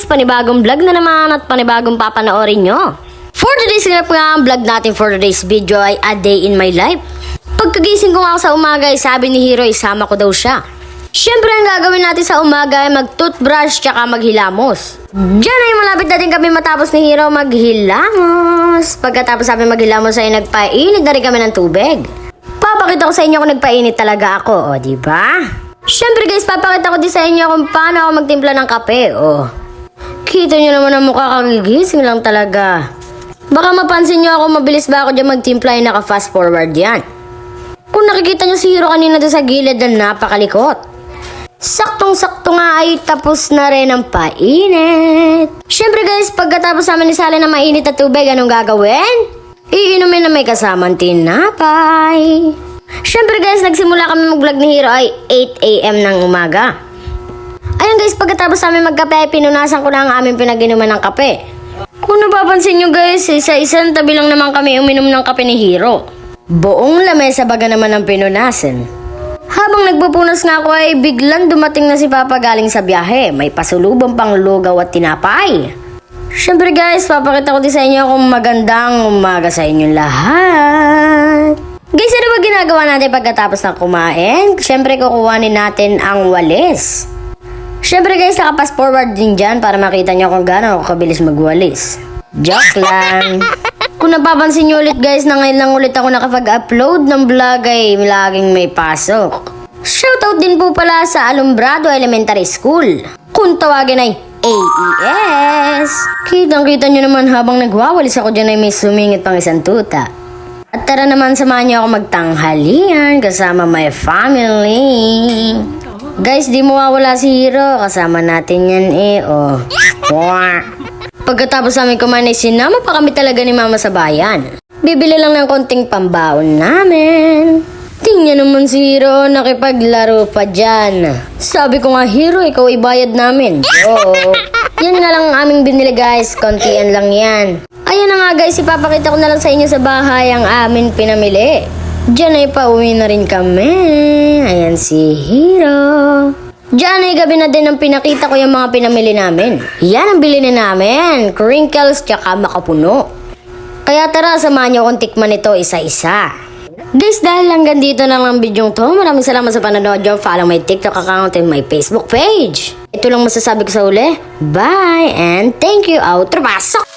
guys, panibagong vlog na naman at panibagong papanoorin nyo. For today's vlog natin for today's video ay a day in my life. Pagkagising ko nga sa umaga ay sabi ni Hero isama ko daw siya. Siyempre ang gagawin natin sa umaga ay mag-toothbrush tsaka maghilamos. Diyan ay malapit na din kami matapos ni Hero maghilamos. Pagkatapos sabi maghilamos ay nagpainit na rin kami ng tubig. Papakita ko sa inyo kung nagpainit talaga ako, o diba? Siyempre guys, papakita ko din sa inyo kung paano ako magtimpla ng kape, o. Kita nyo naman ang mukha kagigising lang talaga. Baka mapansin nyo ako mabilis ba ako dyan magtimpla ay naka-fast forward yan. Kung nakikita nyo si Hero kanina doon sa gilid na napakalikot. Saktong-sakto nga ay tapos na rin ang painit. Siyempre guys, pagkatapos namin isali ng mainit na tubig, anong gagawin? Iinumin na may kasamang tinapay. Siyempre guys, nagsimula kami mag-vlog ni Hero ay 8 AM ng umaga. Ayun guys, pagkatapos namin magkape ay pinunasan ko na ang aming pinag-inuman ng kape. Kung napapansin nyo guys, isa-isang tabi lang naman kami uminom ng kape ni Hero. Buong lamesa baga naman ang pinunasan. Habang nagpupunas nga ako ay biglang dumating na si Papa galing sa biyahe. May pasulubong pang lugaw at tinapay. Siyempre guys, papakita ko din sa inyo kung magandang umaga sa inyong lahat. Guys, ano ba ginagawa natin pagkatapos ng kumain? Siyempre kukuhanin natin ang walis. Siyempre guys, naka-fast forward din dyan para makita nyo kung gaano ako kabilis magwalis. Joke lang. Kung napapansin nyo ulit guys, na ngayon lang ulit ako nakapag-upload ng vlog ay laging may pasok. Shoutout din po pala sa Alumbrado Elementary School. Kung tawagin ay AES. Kitang-kita nyo naman habang nagwawalis ako dyan ay may sumingit pang isang tuta. At tara naman samahan nyo ako magtanghalian kasama my family. Guys, di mawawala si Hero. Kasama natin yan oh. Pagkatapos namin kumain ay sinama pa kami talaga ni Mama sa bayan. Bibili lang ng konting pambaon namin. Tingnan naman si Hero, nakipaglaro pa dyan. Sabi ko nga, Hero, ikaw ibayad namin. Joke. Yan nga lang ang aming binili guys, kontian lang yan. Ayan na nga guys, ipapakita ko na lang sa inyo sa bahay ang amin pinamili. Diyan ay pauwi na rin kami. Ayan si Hero. Diyan ay gabi na din ang pinakita ko yung mga pinamili namin. Yan ang bilhin namin, crinkles tsaka makapuno. Kaya tara, samahan nyo akong tikman ito isa-isa. Guys, dahil hanggang dito na lang ang video to, maraming salamat sa panonood nyo. Follow my TikTok account and my Facebook page. Ito lang masasabi ko sa uli. Bye and thank you. Outro, pasok!